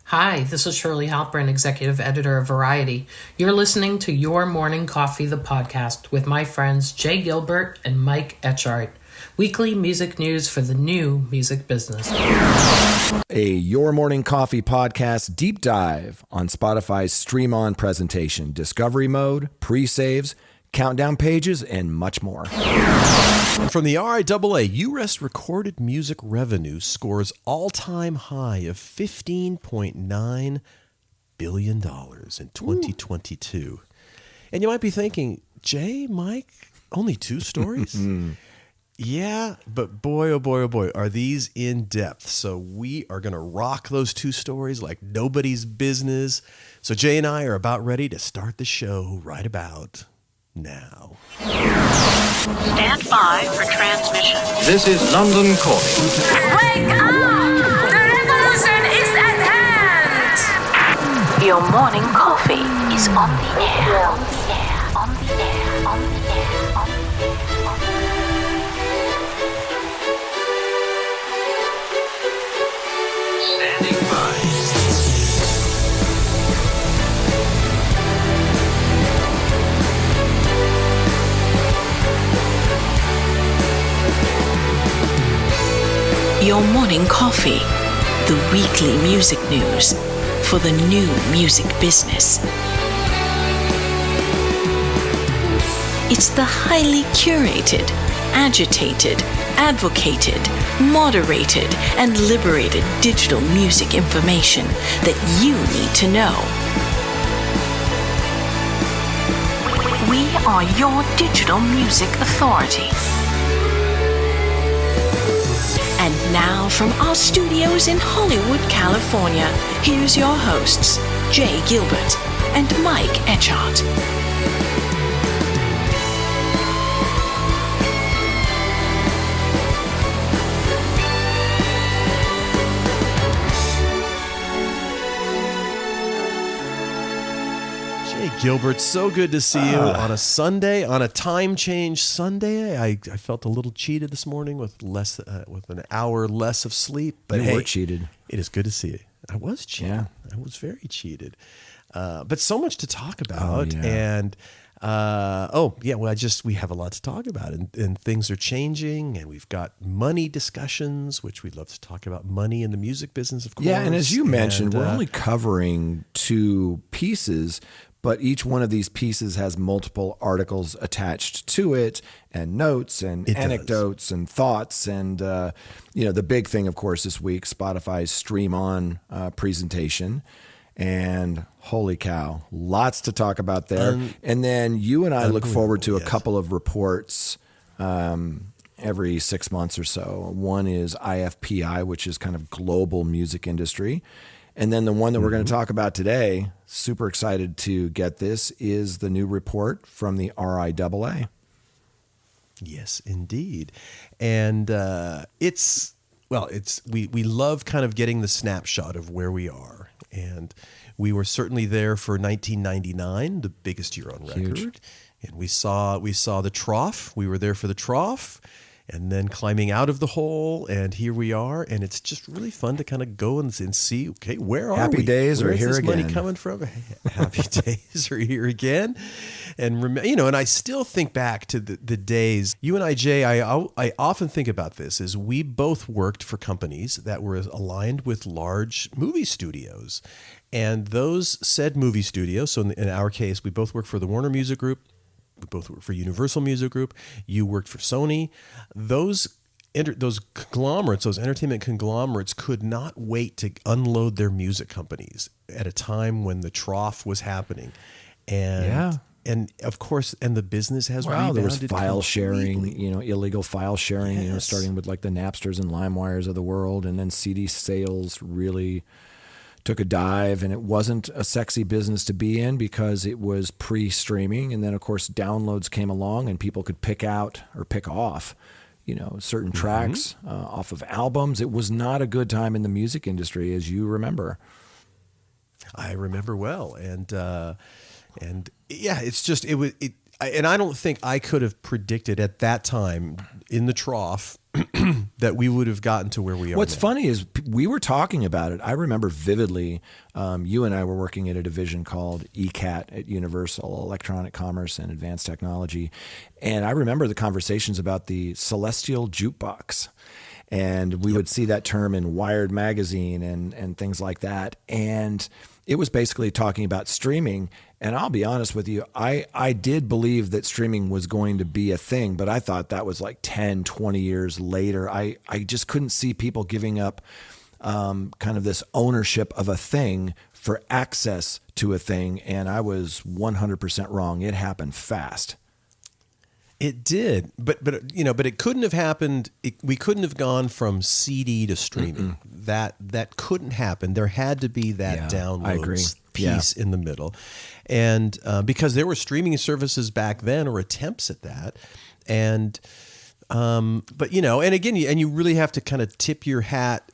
Hi, this is Shirley Halpern, Executive Editor of Variety. You're listening to Your Morning Coffee, the podcast, with my friends Jay Gilbert and Mike Etchart. Weekly music news for the new music business. A Your Morning Coffee podcast deep dive on Spotify's Stream On presentation, discovery mode, pre-saves, countdown pages, and much more. From the RIAA, U.S. recorded music revenue scores all-time high of $15.9 billion in 2022. And you might be thinking, Jay, Mike, only two stories? Yeah, but boy, oh boy, oh boy, are these in depth. So we are going to rock those two stories like nobody's business. So Jay and I are about ready to start the show right about now. Stand by for transmission. This is London calling. Wake up! The revolution is at hand! Your morning coffee is on the air. On the air. On the air. On the air. On the air. Standing by. Your morning coffee, the weekly music news for the new music business. It's the highly curated, agitated, advocated, moderated, and liberated digital music information that you need to know. We are your digital music authority. And now from our studios in Hollywood, California, here's your hosts, Jay Gilbert and Mike Etchart. Gilbert, so good to see you on a Sunday, on a time change Sunday. I felt a little cheated this morning with with an hour less of sleep. But You were cheated. It is good to see you. I was cheated. Yeah. I was very cheated. But so much to talk about. yeah. And we have a lot to talk about, and things are changing, and we've got money discussions, which we'd love to talk about money in the music business, of course. Yeah, and as you mentioned, we're only covering two pieces, but each one of these pieces has multiple articles attached to it, and notes and anecdotes and thoughts. And, the big thing, of course, this week, Spotify's Stream On presentation. And holy cow, lots to talk about there. And then you and I look forward to a couple of reports every 6 months or so. One is IFPI, which is kind of global music industry. And then the one that we're going to talk about today, super excited to get this, is the new report from the RIAA. Yes, indeed. And we love kind of getting the snapshot of where we are. And we were certainly there for 1999, the biggest year on record. Huge. And we saw the trough. We were there for the trough, and then climbing out of the hole, and here we are. And it's just really fun to kind of go and see, okay, where are we? Happy days are here again. Where's this money again. coming from? Happy days are here again. And and I still think back to the days. You and I, Jay, I often think about this, is we both worked for companies that were aligned with large movie studios. And those said movie studios, so in our case, we both worked for the Warner Music Group. We both worked for Universal Music Group. You worked for Sony. Those conglomerates, those entertainment conglomerates, could not wait to unload their music companies at a time when the trough was happening. And of course, the business has rebounded. There was file sharing, completely. illegal file sharing, Yes. starting with like the Napsters and LimeWires of the world, and then CD sales really took a dive, and it wasn't a sexy business to be in because it was pre-streaming. And then of course downloads came along and people could pick out or pick off, certain tracks off of albums. It was not a good time in the music industry, as you remember. I remember well. And it's just, and I don't think I could have predicted at that time in the trough that we would have gotten to where we are. What's now. funny is we were talking about it. I remember vividly, you and I were working at a division called ECAT at Universal, Electronic Commerce and Advanced Technology. And I remember the conversations about the celestial jukebox. And we would see that term in Wired magazine and things like that. And it was basically talking about streaming. And I'll be honest with you, I did believe that streaming was going to be a thing, but I thought that was like 10, 20 years later. I just couldn't see people giving up kind of this ownership of a thing for access to a thing. And I was 100% wrong. It happened fast. It did, but it couldn't have happened. We couldn't have gone from CD to streaming. That couldn't happen. There had to be that downloads piece in the middle, and because there were streaming services back then or attempts at that, and but and again, you really have to kind of tip your hat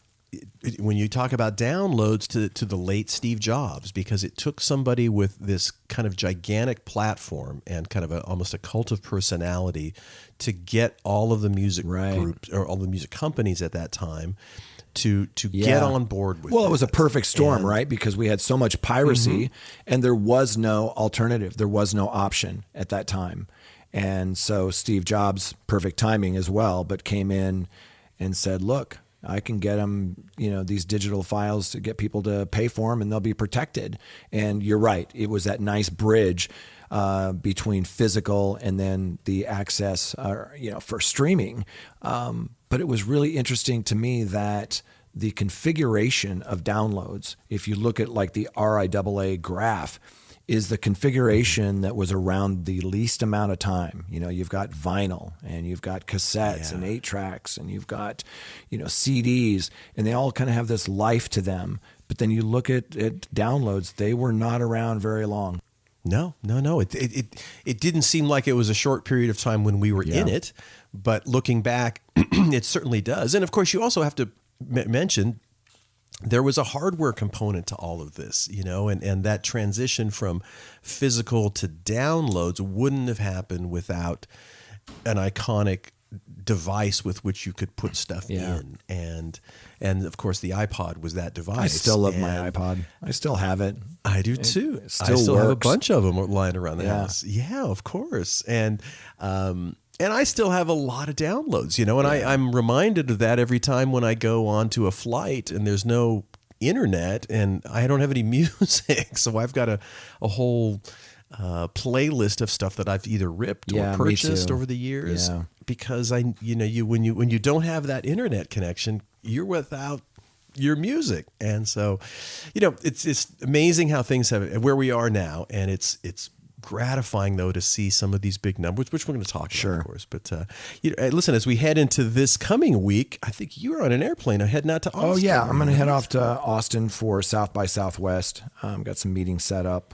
when you talk about downloads to the late Steve Jobs, because it took somebody with this kind of gigantic platform and kind of almost a cult of personality to get all of the music groups or all the music companies at that time to get on board with it. Well, it was a perfect storm, right? Because we had so much piracy and there was no alternative. There was no option at that time. And so Steve Jobs, perfect timing as well, but came in and said, look, I can get them, these digital files to get people to pay for them and they'll be protected. And you're right. It was that nice bridge between physical and then the access, for streaming. But it was really interesting to me that the configuration of downloads, if you look at like the RIAA graph, is the configuration that was around the least amount of time. You've got vinyl and you've got cassettes and 8-tracks and you've got, CDs, and they all kind of have this life to them. But then you look at downloads, they were not around very long. No. It didn't seem like it was a short period of time when we were in it, but looking back, it certainly does. And of course, you also have to mention there was a hardware component to all of this, and that transition from physical to downloads wouldn't have happened without an iconic device with which you could put stuff in. And of course the iPod was that device. I still love my iPod. I still have it. I do too. It still I still works. have a bunch of them lying around the house. Yeah, of course. And I still have a lot of downloads, and I'm reminded of that every time when I go onto a flight and there's no internet and I don't have any music. So I've got a whole playlist of stuff that I've either ripped or purchased over the years because when you don't have that internet connection, you're without your music. And so, it's amazing how things have where we are now, and it's gratifying though to see some of these big numbers, which we're going to talk about, of course. But listen, as we head into this coming week, I think you're on an airplane heading out to Austin. Oh yeah, I'm going to head off to Austin for South by Southwest. Got some meetings set up.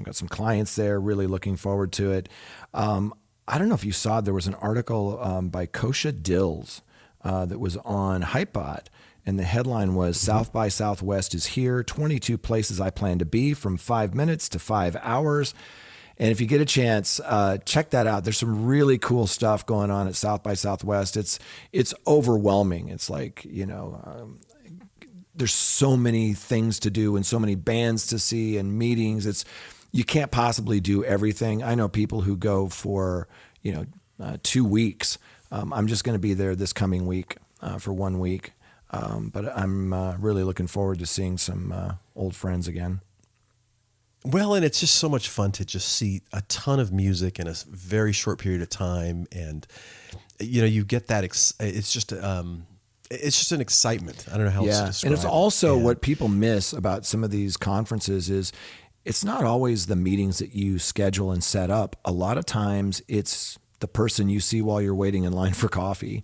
Got some clients there. Really looking forward to it. I don't know if you saw, there was an article by Kosha Dills that was on Hypebot. And the headline was, South by Southwest is here, 22 places I plan to be from 5 minutes to 5 hours. And if you get a chance, check that out. There's some really cool stuff going on at South by Southwest. It's overwhelming. It's like, there's so many things to do and so many bands to see and meetings. You can't possibly do everything. I know people who go for, 2 weeks. I'm just going to be there this coming week for 1 week. But I'm really looking forward to seeing some old friends again. Well, and it's just so much fun to just see a ton of music in a very short period of time, and you get that. It's just an excitement. I don't know how else to describe it. And it's also what people miss about some of these conferences is it's not always the meetings that you schedule and set up. A lot of times it's the person you see while you're waiting in line for coffee.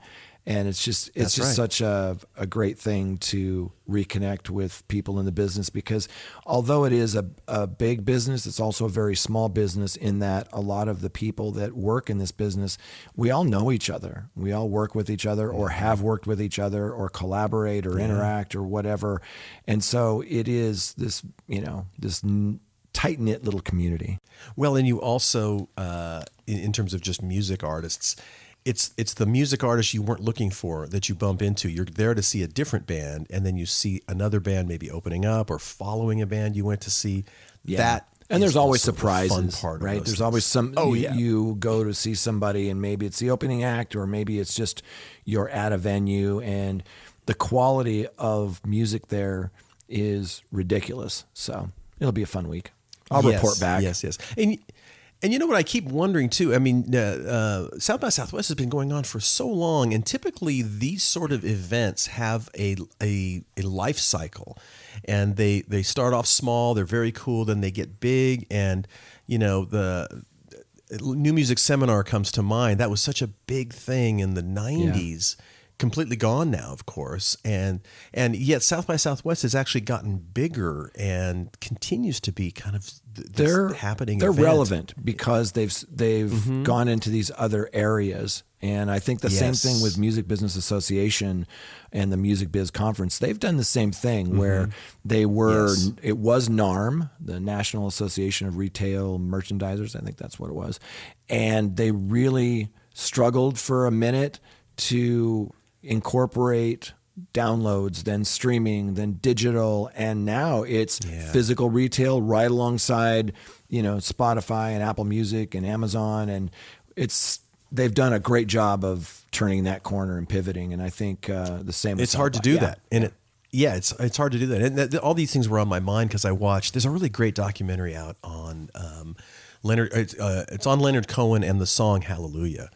And it's just such a great thing to reconnect with people in the business, because although it is a big business, it's also a very small business in that a lot of the people that work in this business, we all know each other. We all work with each other or have worked with each other or collaborate or interact or whatever. And so it is this, this tight-knit little community. Well, and you also, in terms of just music artists, it's the music artist you weren't looking for that you bump into. You're there to see a different band, and then you see another band maybe opening up or following a band you went to see. Yeah. That and there's always also the surprises, fun part right? of There's those always things. some. You go to see somebody, and maybe it's the opening act, or maybe it's just you're at a venue, and the quality of music there is ridiculous. So it'll be a fun week. I'll report back. Yes. And you know what I keep wondering too? I mean, South by Southwest has been going on for so long, and typically these sort of events have a life cycle, and they start off small, they're very cool, then they get big, and you know the New Music Seminar comes to mind. That was such a big thing in the 90s. Completely gone now, of course, and yet South by Southwest has actually gotten bigger and continues to be kind of happening. They're event. relevant because they've gone into these other areas, and I think the same thing with Music Business Association and the Music Biz Conference. They've done the same thing where they were. It was NARM, the National Association of Retail Merchandisers. I think that's what it was, and they really struggled for a minute to incorporate downloads, then streaming, then digital, and now it's physical retail right alongside, Spotify and Apple Music and Amazon, and they've done a great job of turning that corner and pivoting. And I think the same. It's hard to do that, and it's hard to do that. And all these things were on my mind because I watched. There's a really great documentary out on Leonard. It's on Leonard Cohen and the song Hallelujah.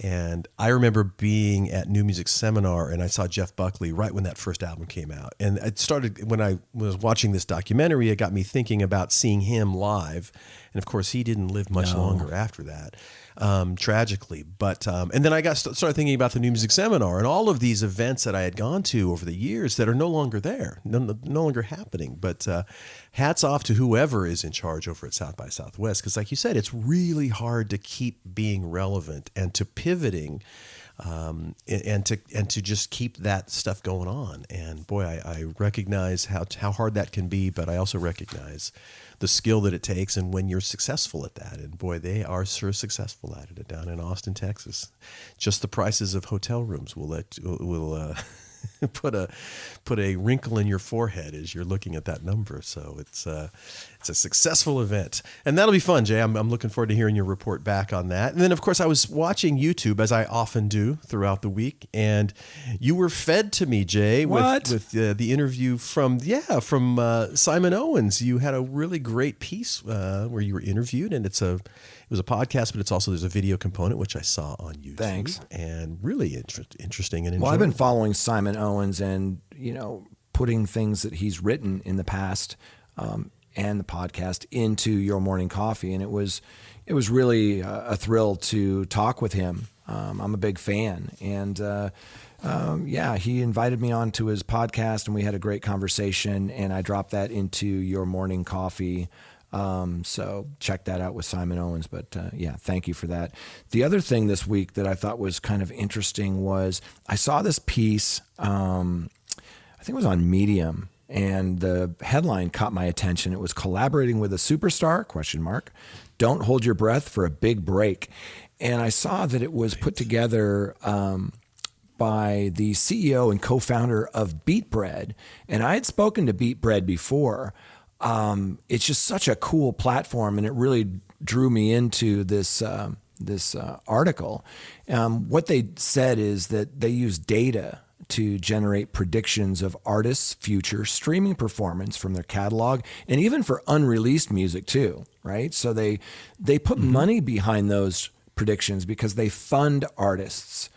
And I remember being at New Music Seminar, and I saw Jeff Buckley right when that first album came out. And it started when I was watching this documentary. It got me thinking about seeing him live, and of course, he didn't live much longer after that, tragically. But and then I started thinking about the New Music Seminar and all of these events that I had gone to over the years that are no longer there, no longer happening. But hats off to whoever is in charge over at South by Southwest, because like you said, it's really hard to keep being relevant and to pivoting, and to just keep that stuff going on. And boy, I recognize how hard that can be, but I also recognize the skill that it takes, and when you're successful at that. And boy, they are sure successful at it down in Austin, Texas. Just the prices of hotel rooms will put a wrinkle in your forehead as you're looking at that number. So it's a successful event, and that'll be fun, Jay. I'm looking forward to hearing your report back on that. And then, of course, I was watching YouTube, as I often do throughout the week, and you were fed to me, Jay, with the interview from Simon Owens. You had a really great piece where you were interviewed, and it was a podcast, but there's a video component, which I saw on YouTube. Thanks. And really interesting and enjoyable. Well, I've been following Simon Owens and, putting things that he's written in the past and the podcast into Your Morning Coffee. And it was really a thrill to talk with him. I'm a big fan. And he invited me onto his podcast, and we had a great conversation, and I dropped that into Your Morning Coffee. So check that out with Simon Owens. But thank you for that. The other thing this week that I thought was kind of interesting was I saw this piece, I think it was on Medium, and the headline caught my attention. It was "Collaborating with a Superstar?" ? Don't hold your breath for a big break. And I saw that it was put together by the CEO and co-founder of Beat Bread. And I had spoken to Beat Bread before. It's just such a cool platform, and it really drew me into this article. What they said is that they use data to generate predictions of artists' future streaming performance from their catalog, and even for unreleased music too, right? So they put money behind those predictions because they fund artists,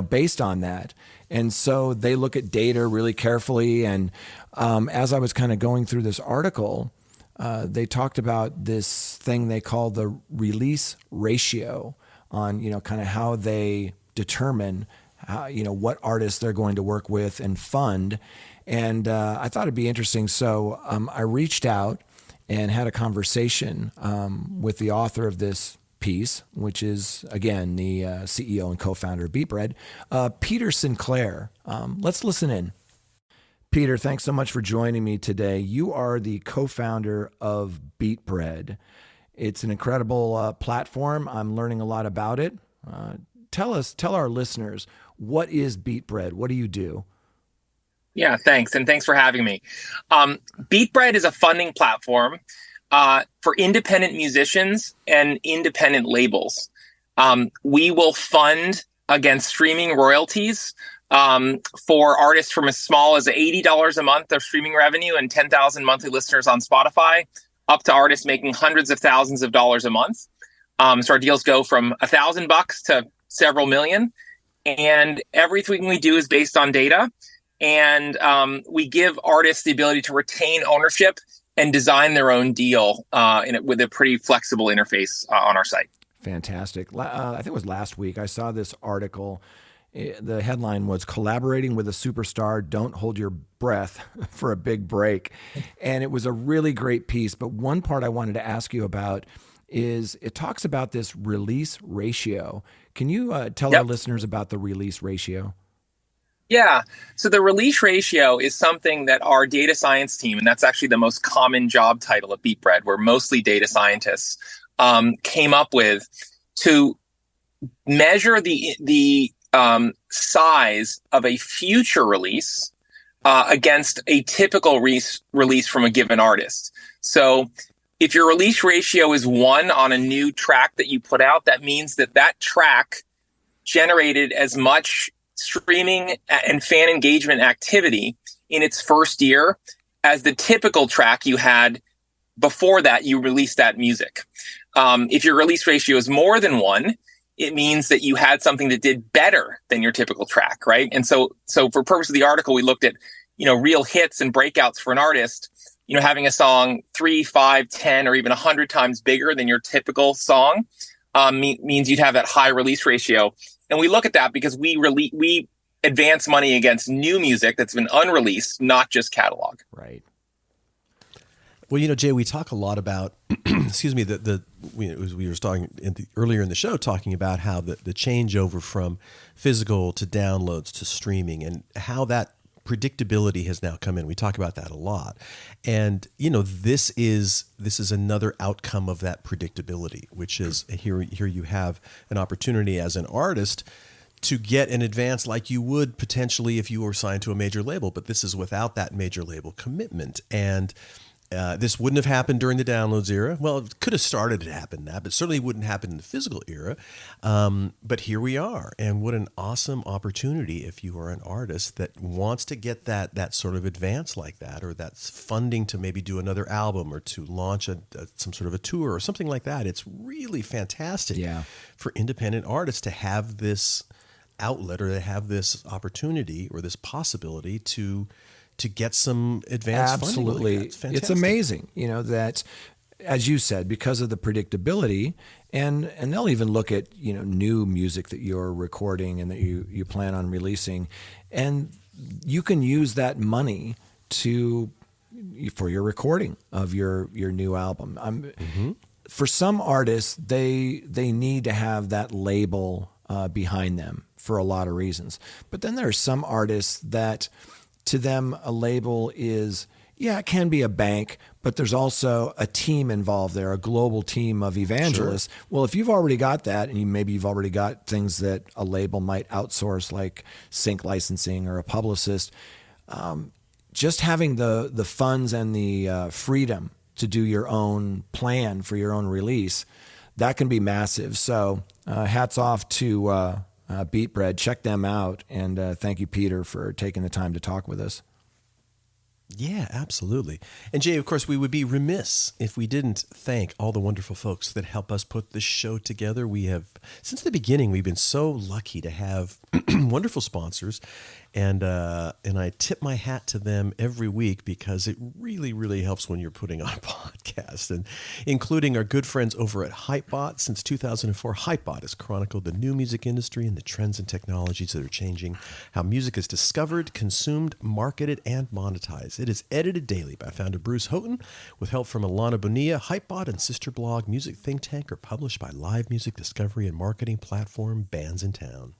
based on that. And so they look at data really carefully. And as I was kind of going through this article, they talked about this thing they call the release ratio on, kind of how they determine what artists they're going to work with and fund. And I thought it'd be interesting. So I reached out and had a conversation with the author of this piece, which is, again, the CEO and co-founder of Beat Bread, Peter Sinclair. Let's listen in. Peter, thanks so much for joining me today. You are the co-founder of Beat Bread. It's an incredible platform. I'm learning a lot about it. tell our listeners, what is BeatBread? What do you do? Yeah, thanks. And thanks for having me. BeatBread is a funding platform for independent musicians and independent labels. We will fund against streaming royalties for artists from as small as $80 a month of streaming revenue and 10,000 monthly listeners on Spotify, up to artists making hundreds of thousands of dollars a month. So our deals go from $1,000 to several million. And everything we do is based on data. And we give artists the ability to retain ownership and design their own deal with a pretty flexible interface on our site. Fantastic. I think it was last week I saw this article. The headline was "Collaborating with a Superstar, Don't Hold Your Breath for a Big Break." And it was a really great piece. But one part I wanted to ask you about is it talks about this release ratio. Can you tell our listeners about the release ratio? Yeah. So the release ratio is something that our data science team, and that's actually the most common job title at BeatBread, we're mostly data scientists, came up with to measure the size of a future release against a typical release from a given artist. So if your release ratio is 1 on a new track that you put out, that means that track generated as much streaming and fan engagement activity in its first year as the typical track you had before that you released that music. If your release ratio is more than 1, it means that you had something that did better than your typical track, right? And so for purpose of the article, we looked at, real hits and breakouts for an artist, having a song 3, 5, 10, or even 100 times bigger than your typical song means you'd have that high release ratio. And we look at that because we advance money against new music that's been unreleased, not just catalog. Right. Well, Jay, we talk a lot about, excuse me, we were talking earlier in the show, talking about how the changeover from physical to downloads to streaming and how that predictability has now come in. We talk about that a lot. And, this is another outcome of that predictability, which is here you have an opportunity as an artist to get an advance like you would potentially if you were signed to a major label, but this is without that major label commitment. And this wouldn't have happened during the downloads era. Well, it could have started to happen now, but certainly wouldn't happen in the physical era. But here we are. And what an awesome opportunity if you are an artist that wants to get that sort of advance like that, or that's funding to maybe do another album or to launch some sort of a tour or something like that. It's really fantastic for independent artists to have this outlet or to have this opportunity or this possibility to get some advanced funding. Absolutely. It's amazing, that, as you said, because of the predictability, and they'll even look at, new music that you're recording and that you plan on releasing, and you can use that money for your recording of your new album. For some artists, they need to have that label behind them for a lot of reasons. But then there are some artists that, to them, a label is, it can be a bank, but there's also a team involved there, a global team of evangelists. Sure. Well, if you've already got that, and maybe you've already got things that a label might outsource, like sync licensing or a publicist, just having the funds and the freedom to do your own plan for your own release, that can be massive. So hats off to BeatBread. Check them out. And thank you, Peter, for taking the time to talk with us. Yeah, absolutely. And Jay, of course, we would be remiss if we didn't thank all the wonderful folks that help us put this show together. We have, since the beginning, we've been so lucky to have wonderful sponsors. And I tip my hat to them every week because it really, really helps when you're putting on a podcast. And including our good friends over at Hypebot. Since 2004, Hypebot has chronicled the new music industry and the trends and technologies that are changing how music is discovered, consumed, marketed, and monetized. It is edited daily by founder Bruce Houghton with help from Alana Bonilla. Hypebot and sister blog Music Think Tank are published by live music discovery and marketing platform Bands in Town.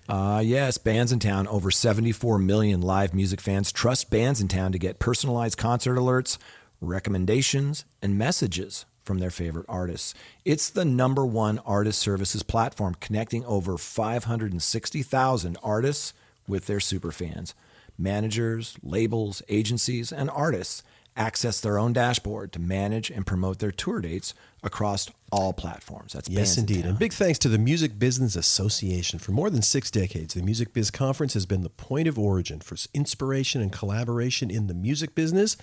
Yes, Bands in Town. Over 74 million live music fans trust Bands in Town to get personalized concert alerts, recommendations, and messages from their favorite artists. It's the #1 artist services platform, connecting over 560,000 artists with their superfans. Managers, labels, agencies, and artists access their own dashboard to manage and promote their tour dates across all platforms. That's yes, Bands in indeed. Town. And big thanks to the Music Business Association. For more than 6 decades, the Music Biz Conference has been the point of origin for inspiration and collaboration in the music business.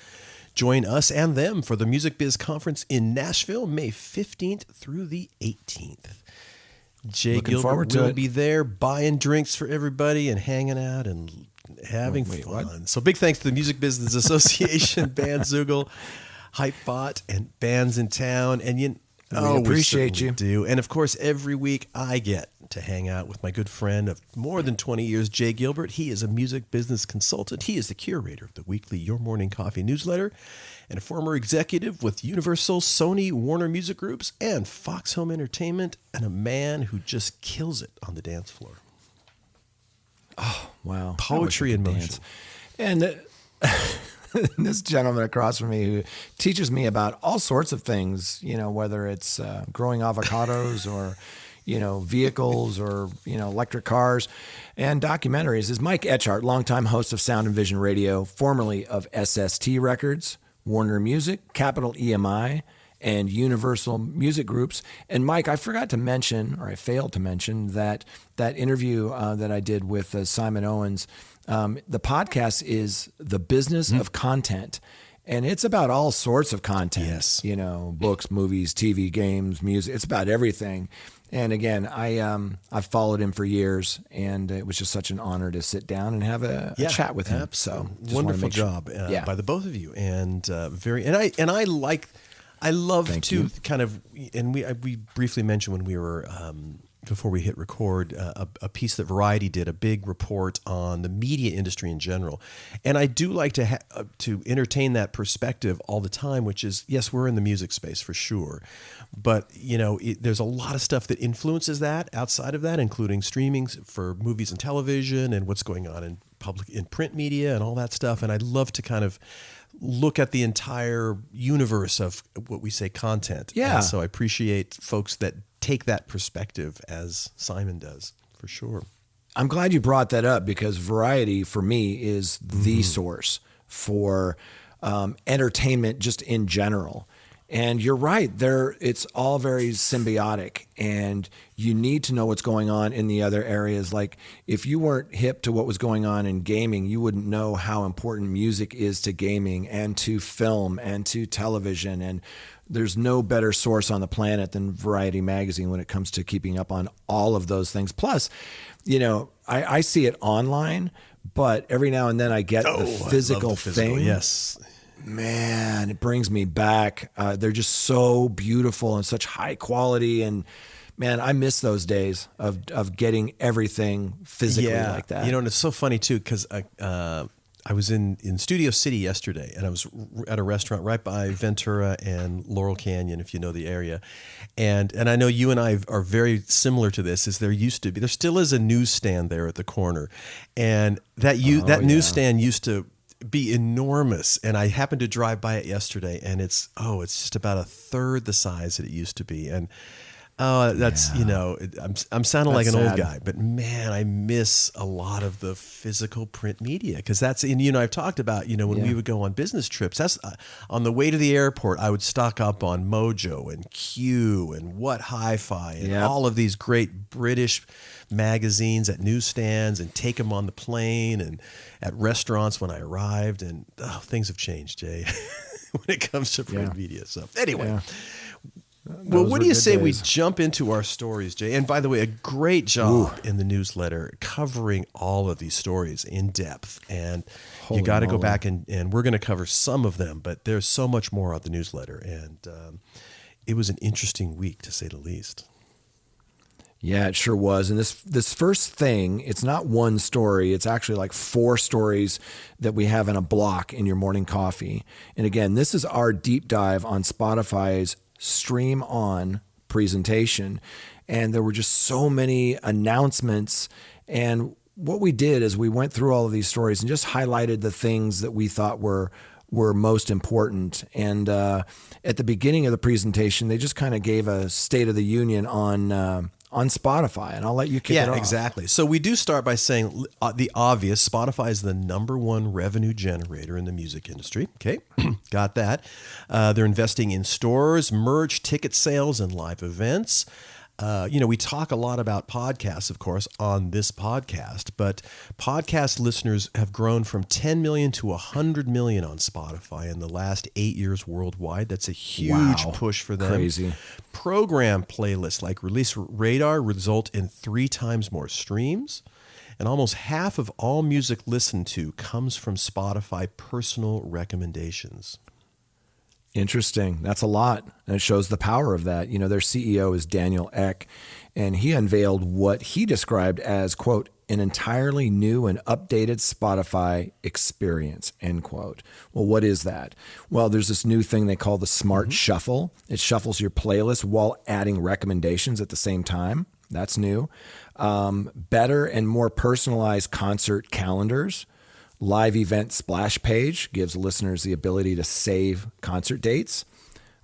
Join us and them for the Music Biz Conference in Nashville, May 15th through the 18th. Jay Looking Gilbert forward to will it. be there buying drinks for everybody and hanging out and having fun. what? So big thanks to the Music Business Association, Bandzoogle, Hypebot, and Bands in Town. And we appreciate certainly you. do. And of course, every week I get to hang out with my good friend of more than 20 years, Jay Gilbert. He is a music business consultant. He is the curator of the weekly Your Morning Coffee newsletter and a former executive with Universal, Sony, Warner Music Groups, and Fox Home Entertainment, and a man who just kills it on the dance floor. Wow. Poetry in motion. And this gentleman across from me who teaches me about all sorts of things, whether it's growing avocados or, vehicles or, electric cars and documentaries, is Mike Etchart, longtime host of Sound and Vision Radio, formerly of SST Records, Warner Music, Capital EMI, and Universal Music Groups. And Mike, I failed to mention that interview that I did with Simon Owens. The podcast is The Business of Content, and it's about all sorts of content. Yes. Books, movies, TV, games, music. It's about everything. And again, I've followed him for years, and it was just such an honor to sit down and have a chat with him. Absolutely. So just wanna Wonderful make sure- job by the both of you, and I love Thank to you. kind of, and we briefly mentioned when we were before we hit record a piece that Variety did, a big report on the media industry in general, and I do like to to entertain that perspective all the time, which is, yes, we're in the music space for sure, but there's a lot of stuff that influences that outside of that, including streaming for movies and television, and what's going on in print media and all that stuff, and I love to kind of look at the entire universe of what we say content. Yeah. And so I appreciate folks that take that perspective, as Simon does, for sure. I'm glad you brought that up, because Variety for me is the source for entertainment just in general. And you're right, it's all very symbiotic, and you need to know what's going on in the other areas. Like, if you weren't hip to what was going on in gaming, you wouldn't know how important music is to gaming and to film and to television. And there's no better source on the planet than Variety Magazine when it comes to keeping up on all of those things. Plus, I see it online, but every now and then I get the physical thing. Yes. Man, it brings me back. They're just so beautiful and such high quality. And man, I miss those days of getting everything physically like that. And it's so funny too, because I was in Studio City yesterday, and I was at a restaurant right by Ventura and Laurel Canyon, if you know the area. And I know you and I are very similar to this. There still is a newsstand there at the corner, and that newsstand used to be enormous, and I happened to drive by it yesterday, and it's just about a third the size that it used to be. And I'm sounding like an old guy, but man, I miss a lot of the physical print media, because I've talked about, when we would go on business trips, that's on the way to the airport, I would stock up on Mojo and Q and What Hi-Fi and all of these great British magazines at newsstands, and take them on the plane and at restaurants when I arrived. And things have changed, Jay, when it comes to print media. So anyway. Well, what do you say we jump into our stories, Jay? And by the way, a great job in the newsletter covering all of these stories in depth. And you got to go back and we're going to cover some of them, but there's so much more on the newsletter. And it was an interesting week, to say the least. Yeah, it sure was. And this first thing, it's not one story. It's actually like 4 stories that we have in a block in your morning coffee. And again, this is our deep dive on Spotify's Stream On presentation. And there were just so many announcements. And what we did is we went through all of these stories and just highlighted the things that we thought were were most important. And at the beginning of the presentation, they just kind of gave a State of the Union on Spotify, and I'll let you kick it off. Yeah, exactly. So we do start by saying the obvious. Spotify is the #1 revenue generator in the music industry. Okay, got that. They're investing in stores, merch, ticket sales, and live events. We talk a lot about podcasts, of course, on this podcast, but podcast listeners have grown from 10 million to 100 million on Spotify in the last 8 years worldwide. That's a huge push for them. Crazy. Program playlists like Release Radar result in 3 times more streams, and almost half of all music listened to comes from Spotify personal recommendations. Interesting. That's a lot. And it shows the power of that. Their CEO is Daniel Ek, and he unveiled what he described as, quote, an entirely new and updated Spotify experience, end quote. Well, what is that? Well, there's this new thing they call the Smart Shuffle. It shuffles your playlist while adding recommendations at the same time. That's new. Better and more personalized concert calendars. Live event splash page gives listeners the ability to save concert dates.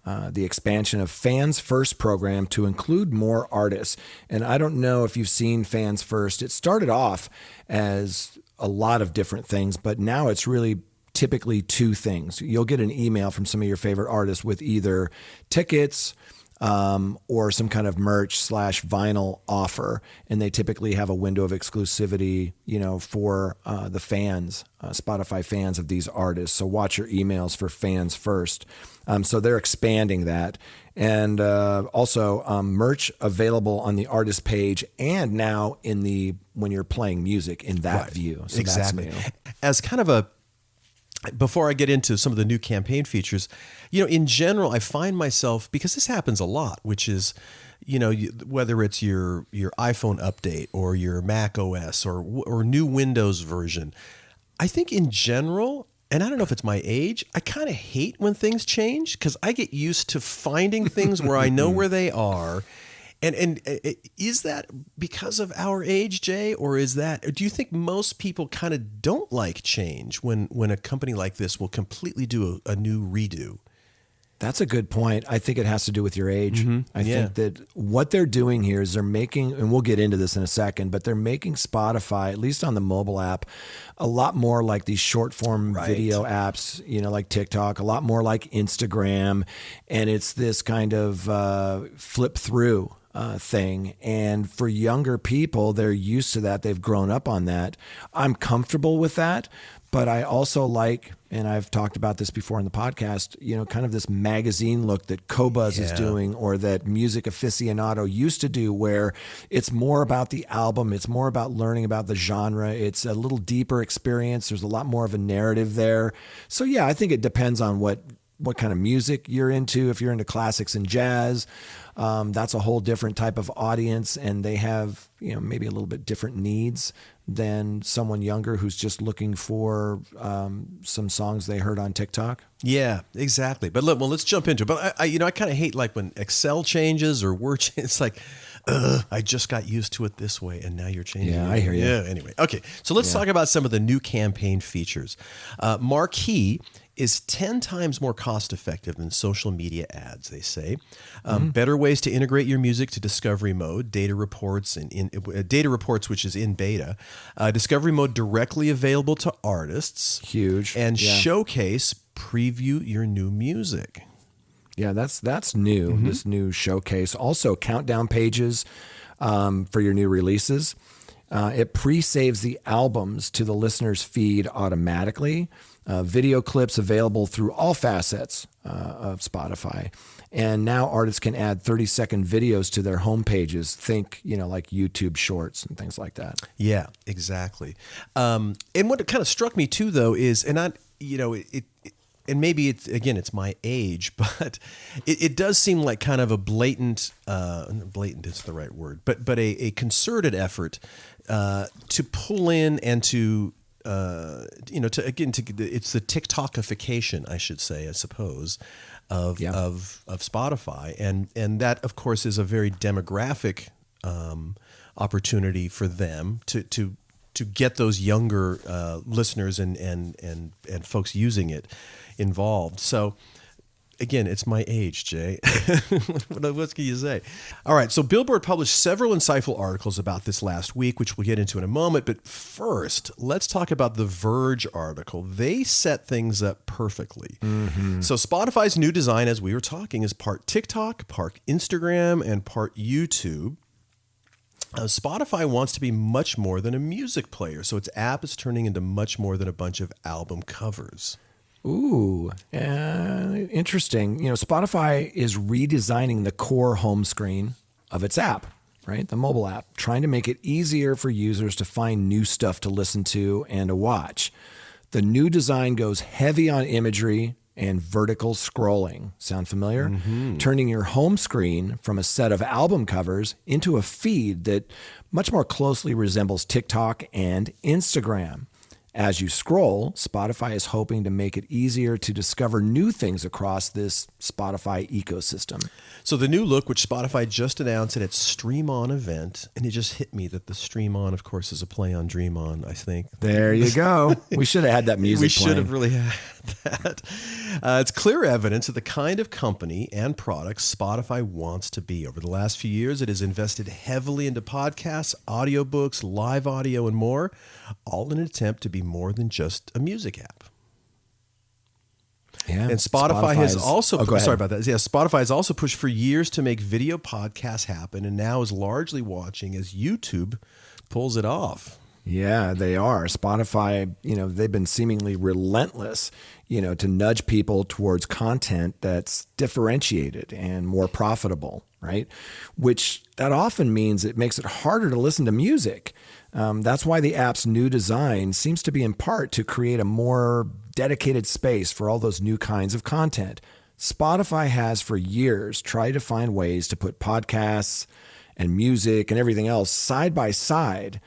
The expansion of Fans First program to include more artists. And I don't know if you've seen Fans First. It started off as a lot of different things, but now it's really typically 2 things. You'll get an email from some of your favorite artists with either tickets or some kind of merch / vinyl offer. And they typically have a window of exclusivity, for the fans, Spotify fans of these artists. So watch your emails for Fans First. So they're expanding that. And also merch available on the artist page and now when you're playing music in that view. So exactly. That's new. As kind of before I get into some of the new campaign features, in general, I find myself, because this happens a lot, which is, whether it's your iPhone update or your Mac OS or new Windows version, I think in general, and I don't know if it's my age, I kind of hate when things change because I get used to finding things where I know where they are. And is that because of our age, Jay, or do you think most people kind of don't like change when a company like this will completely do a new redo? That's a good point. I think it has to do with your age. I think that what they're doing here is they're making, and we'll get into this in a second, but they're making Spotify, at least on the mobile app, a lot more like these short form video apps, like TikTok, a lot more like Instagram. And it's this kind of flip through thing. And for younger people, they're used to that. They've grown up on that. I'm comfortable with that. But I also like, and I've talked about this before in the podcast, kind of this magazine look that Qobuz is doing, or that Music Aficionado used to do, where it's more about the album. It's more about learning about the genre. It's a little deeper experience. There's a lot more of a narrative there. So yeah, I think it depends on what kind of music you're into. If you're into classics and jazz, that's a whole different type of audience, and they have, maybe a little bit different needs than someone younger who's just looking for some songs they heard on TikTok. Yeah, exactly. But look, let's jump into it. But I kind of hate like when Excel changes or Word changes. It's like, I just got used to it this way, and now you're changing. Yeah, I hear you. Yeah. Anyway, okay. So let's talk about some of the new campaign features. Marquee is 10 times more cost-effective than social media ads, they say. Better ways to integrate your music to Discovery Mode, data reports, which is in beta. Discovery Mode directly available to artists. Huge. And Showcase, preview your new music. Yeah, that's new, this new Showcase. Also, countdown pages for your new releases. It pre-saves the albums to the listener's feed automatically. Video clips available through all facets of Spotify. And now artists can add 30-second videos to their home pages. Think, like YouTube Shorts and things like that. Yeah, exactly. And what kind of struck me too, though, is, and maybe it's my age, but it does seem like kind of a blatant is the right word, but a concerted effort to pull in and to it's the TikTokification, I should say, I suppose, of Spotify, and that of course is a very demographic opportunity for them to to get those younger listeners and folks using it involved. So again, it's my age, Jay. What can you say? All right, so Billboard published several insightful articles about this last week, which we'll get into in a moment. But first, let's talk about the Verge article. They set things up perfectly. Mm-hmm. So Spotify's new design, as we were talking, is part TikTok, part Instagram, and part YouTube. Spotify wants to be much more than a music player, so its app is turning into much more than a bunch of album covers. Ooh, interesting. Spotify is redesigning the core home screen of its app, right? The mobile app, trying to make it easier for users to find new stuff to listen to and to watch. The new design goes heavy on imagery and vertical scrolling. Sound familiar? Mm-hmm. Turning your home screen from a set of album covers into a feed that much more closely resembles TikTok and Instagram. As you scroll, Spotify is hoping to make it easier to discover new things across this Spotify ecosystem. So the new look, which Spotify just announced at its Stream On event, and it just hit me that the Stream On, of course, is a play on Dream On, I think. There you go. We should have had that music We should have really had that. It's clear evidence of the kind of company and products Spotify wants to be. Over the last few years, it has invested heavily into podcasts, audiobooks, live audio, and more, all in an attempt to be more than just a music app. Yeah, and Spotify has also Spotify has also pushed for years to make video podcasts happen, and now is largely watching as YouTube pulls it off. Yeah, they are. Spotify, they've been seemingly relentless, to nudge people towards content that's differentiated and more profitable, right? Which that often means it makes it harder to listen to music. That's why the app's new design seems to be in part to create a more dedicated space for all those new kinds of content. Spotify has for years tried to find ways to put podcasts and music and everything else side by side,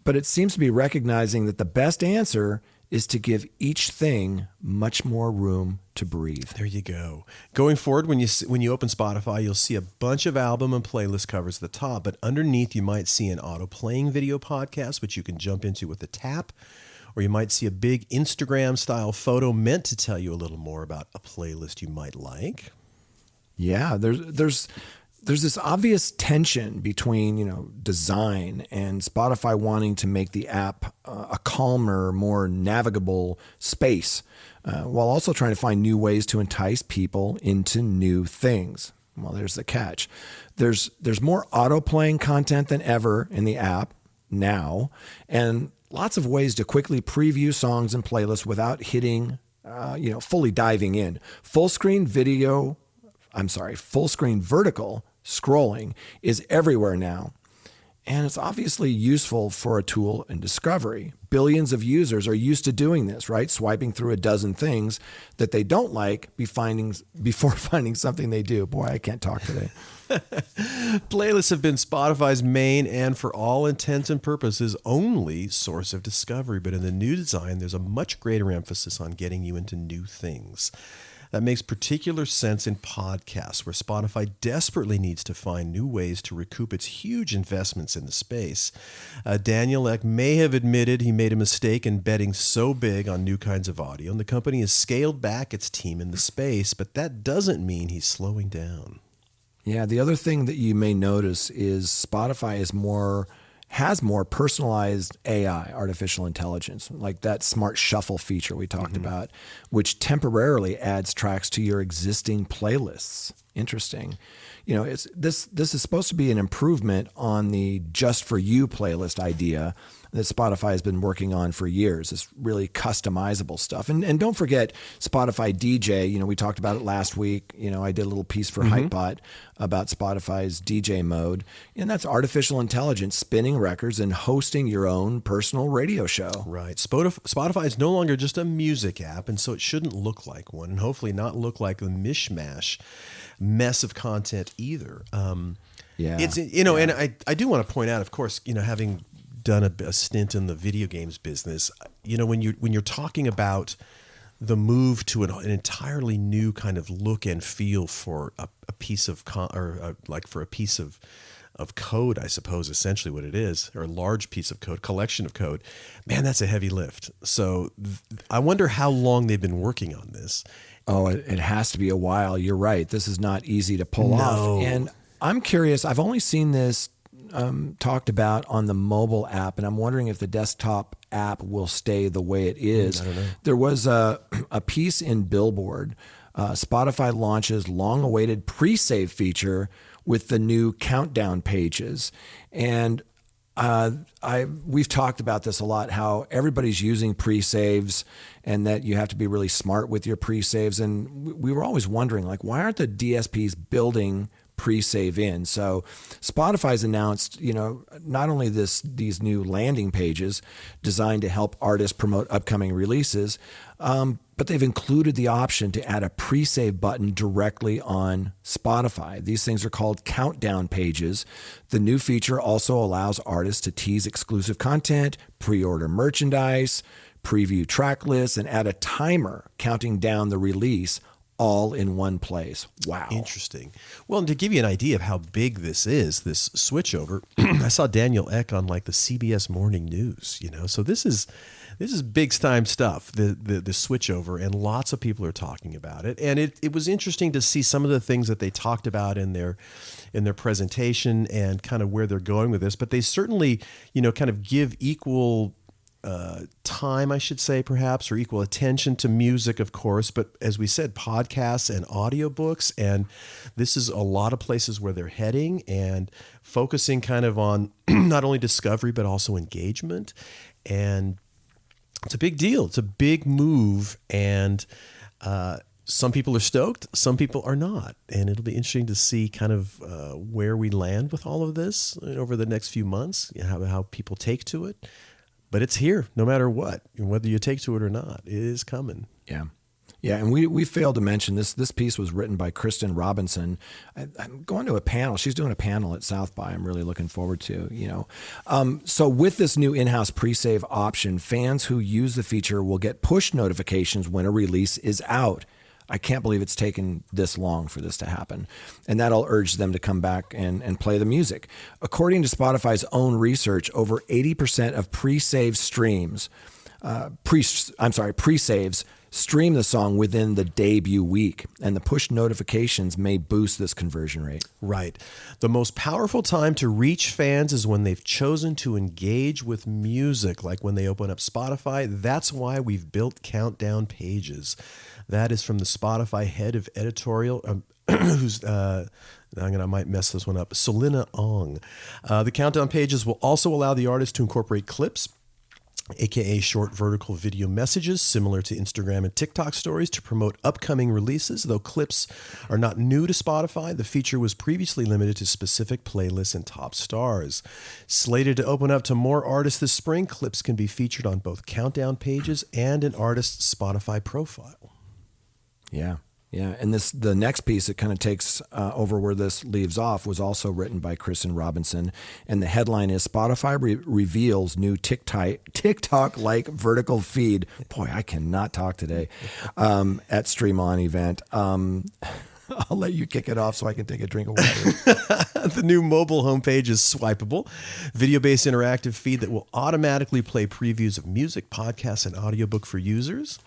but it seems to be recognizing that the best answer is to give each thing much more room to breathe. There you go. Going forward, when you open Spotify, you'll see a bunch of album and playlist covers at the top, but underneath you might see an auto-playing video podcast, which you can jump into with a tap, or you might see a big Instagram-style photo meant to tell you a little more about a playlist you might like. Yeah, there's this obvious tension between, design and Spotify wanting to make the app a calmer, more navigable space, while also trying to find new ways to entice people into new things. Well, there's the catch. There's more auto-playing content than ever in the app now, and lots of ways to quickly preview songs and playlists without hitting, fully diving in. Full screen vertical scrolling is everywhere now. And it's obviously useful for a tool in discovery. Billions of users are used to doing this, right? Swiping through a dozen things that they don't like before finding something they do. Boy, I can't talk today. Playlists have been Spotify's main and, for all intents and purposes, only source of discovery. But in the new design, there's a much greater emphasis on getting you into new things. That makes particular sense in podcasts, where Spotify desperately needs to find new ways to recoup its huge investments in the space. Daniel Ek may have admitted he made a mistake in betting so big on new kinds of audio, and the company has scaled back its team in the space, but that doesn't mean he's slowing down. Yeah, the other thing that you may notice is Spotify has more personalized AI, artificial intelligence, like that smart shuffle feature we talked about, which temporarily adds tracks to your existing playlists. Interesting. This is supposed to be an improvement on the just for you playlist idea that Spotify has been working on for years. It's really customizable stuff. And don't forget Spotify DJ. We talked about it last week. I did a little piece for Hypebot about Spotify's DJ mode. And that's artificial intelligence spinning records and hosting your own personal radio show. Right. Spotify is no longer just a music app, and so it shouldn't look like one, and hopefully not look like the mess of content either. It's and I do want to point out, of course, having done a stint in the video games business, when you're talking about the move to an entirely new kind of look and feel for a piece of of code, I suppose, essentially what it is, or a large piece of code, collection of code. Man, that's a heavy lift. So I wonder how long they've been working on this. Oh, it has to be a while. You're right. This is not easy to pull off. And I'm curious, I've only seen this talked about on the mobile app, and I'm wondering if the desktop app will stay the way it is. I don't know. There was a piece in Billboard. Spotify launches long-awaited pre-save feature with the new countdown pages. And we've talked about this a lot, how everybody's using pre-saves and that you have to be really smart with your pre-saves. And we were always wondering, like, why aren't the DSPs building pre-save in? So Spotify's announced, not only these new landing pages designed to help artists promote upcoming releases, but they've included the option to add a pre-save button directly on Spotify. These things are called countdown pages. The new feature also allows artists to tease exclusive content, pre-order merchandise, preview track lists, and add a timer counting down the release, all in one place. Wow. Interesting. Well, and to give you an idea of how big this is, this switchover, I saw Daniel Ek on like the CBS Morning News, so this is big time stuff, the switchover, and lots of people are talking about it. And it was interesting to see some of the things that they talked about in their presentation and kind of where they're going with this, but they certainly, kind of give equal time, I should say, perhaps, or equal attention to music, of course. But as we said, podcasts and audiobooks, and this is a lot of places where they're heading and focusing kind of on not only discovery, but also engagement. And it's a big deal. It's a big move. And some people are stoked, some people are not. And it'll be interesting to see kind of where we land with all of this over the next few months, how people take to it. But it's here no matter what, whether you take to it or not. It is coming. Yeah. Yeah, and we failed to mention this piece was written by Kristen Robinson. I'm going to a panel. She's doing a panel at South by. I'm really looking forward to, So with this new in-house pre-save option, fans who use the feature will get push notifications when a release is out. I can't believe it's taken this long for this to happen. And that'll urge them to come back and play the music. According to Spotify's own research, over 80% of pre-save streams, pre-saves stream the song within the debut week, and the push notifications may boost this conversion rate. Right. The most powerful time to reach fans is when they've chosen to engage with music, like when they open up Spotify. That's why we've built countdown pages. That is from the Spotify head of editorial, who's I might mess this one up, Selina Ong. The countdown pages will also allow the artist to incorporate clips, aka short vertical video messages similar to Instagram and TikTok stories, to promote upcoming releases. Though clips are not new to Spotify, the feature was previously limited to specific playlists and top stars. Slated to open up to more artists this spring, clips can be featured on both countdown pages and an artist's Spotify profile. Yeah. Yeah, and the next piece that kind of takes over where this leaves off was also written by Kristen Robinson, and the headline is Spotify reveals new TikTok-like vertical feed. Boy, I cannot talk today. At Stream On event. I'll let you kick it off so I can take a drink of water. The new mobile homepage is swipeable, video-based interactive feed that will automatically play previews of music, podcasts, and audiobook for users.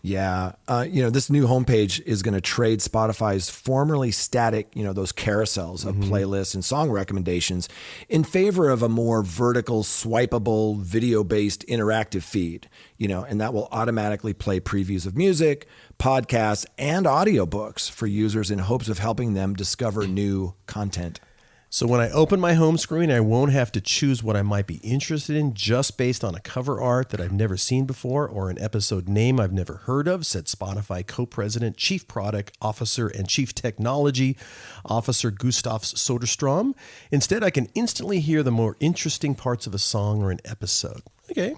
Yeah. This new homepage is going to trade Spotify's formerly static, those carousels of playlists and song recommendations in favor of a more vertical, swipeable, video-based interactive feed, and that will automatically play previews of music, podcasts, and audiobooks for users in hopes of helping them discover new content. So when I open my home screen, I won't have to choose what I might be interested in just based on a cover art that I've never seen before or an episode name I've never heard of, said Spotify co-president, chief product officer, and chief technology officer Gustav Soderstrom. Instead, I can instantly hear the more interesting parts of a song or an episode. Okay.